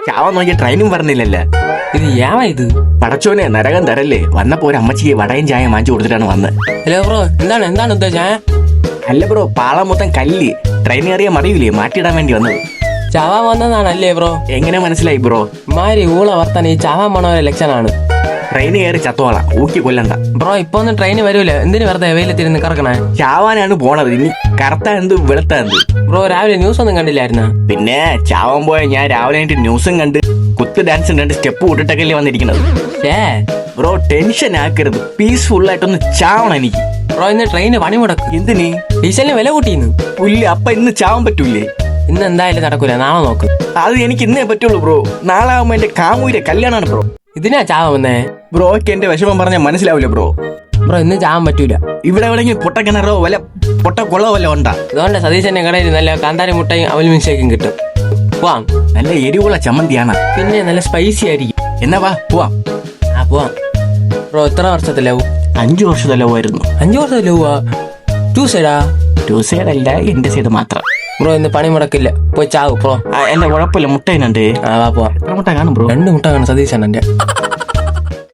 ചാവാൻ നോക്കിയ ട്രെയിനും പറഞ്ഞില്ലല്ലോ. ഇത് യാവാ ഇത്? പടച്ചോനെ നരകം തരല്ലേ. വന്നപ്പോ ഒരു അമ്മച്ചിക്ക് വടയും ചായ മാഞ്ചു കൊടുത്തിട്ടാണ് വന്നത്. ഹലോ ബ്രോ, എന്താണ് ഉദ്ദേശം? അല്ല ബ്രോ, പാളം മൊത്തം കല്ല്. ട്രെയിൻ കയറിയാൽ മറിയില്ലേ, മാറ്റിയിടാൻ വേണ്ടി വന്നത്. ചാവാൻ വന്നതാണല്ലേ ബ്രോ? എങ്ങനെ മനസ്സിലായി ബ്രോ? മാരി ഊള വർത്താൻ ഈ ചാവാൻ പോണവരെ ലക്ഷണാണ്. ട്രെയിൻ കയറി ചത്തോളാം, ഊക്കി കൊല്ലണ്ട. ബ്രോ ഇപ്പൊ ഒന്നും ട്രെയിൻ വരൂല, എന്തിനു വെറുതെ വെയിലത്തിരുന്ന് കറക്കണേ? ചാവാനാണ് പോണത്. ഇനി കറുത്ത എന്ത് വെളുത്ത എന്ത്? ബ്രോ രാവിലെ ന്യൂസ് ഒന്നും കണ്ടില്ലായിരുന്ന? പിന്നെ ചാവാൻ പോയ ഞാൻ രാവിലെ ആയിട്ട് ന്യൂസും കണ്ട് കുത്ത് ഡാൻസും കണ്ട് സ്റ്റെപ്പ് വിട്ടിട്ടൊക്കെ വന്നിരിക്കുന്നത്. ബ്രോ ടെൻഷൻ ആക്കരുത്, പീസ്ഫുൾ ആയിട്ടൊന്ന് ചാവണം എനിക്ക്. ബ്രോ ഇന്ന് ട്രെയിന് പണി മുടക്കും. എന്തിന്? ഡീസലിന് വില കൂട്ടിന്ന്. പുല്ല്, അപ്പൊ ഇന്ന് ചാവാൻ പറ്റൂലേ? ഇന്ന് എന്തായാലും നടക്കൂല, നാളെ നോക്ക്. അത് എനിക്ക് ഇന്നേ പറ്റുള്ളൂ ബ്രോ. നാളെ ആവുമ്പോ എന്റെ കാമൂരെ കല്യാണമാണ് ബ്രോ. ഇതിനാ ചാവാൻ വന്നേ? ബ്രോക്ക് എന്റെ വിഷമം പറഞ്ഞാൽ മനസ്സിലാവില്ല ബ്രോ. ബ്രോ ഇന്ന് ചാവാൻ പറ്റൂല. ഇവിടെ എവിടെയെങ്കിലും പൊട്ട കിണറോ വല്ല പൊട്ട കുളോ വല്ല ഉണ്ടാ? അതുകൊണ്ട് സതീശന്റെ കടയിൽ നല്ല കാന്താരി മുട്ടയും അവൽ മിൽഷേക്കും കിട്ടും. പോവാം. നല്ല എരിവുള്ള ചമ്മന്തിയാണ്, പിന്നെ നല്ല സ്പൈസി ആയിരിക്കും. എന്നാ വാ പോവാം. പോവാം. ബ്രോ എത്ര വർഷത്തെ ലവ്? 5 വർഷത്തെ ലവ് ആയിരുന്നു. 5 വർഷത്തെ ലവ്? 2 സൈഡാ? 2 സൈഡ് അല്ല, എന്റെ സൈഡ് മാത്രം. ബ്രോ ഇന്ന് പണി മുടക്കില്ല, പോയി ചാവും ബ്രോ. എന്റെ കുഴപ്പമില്ല, മുട്ടയിനുണ്ട്. വാ പോവാം. എത്ര മുട്ട കാണും ബ്രോ? 2 മുട്ട കാണും സതീശൻ എന്റെ.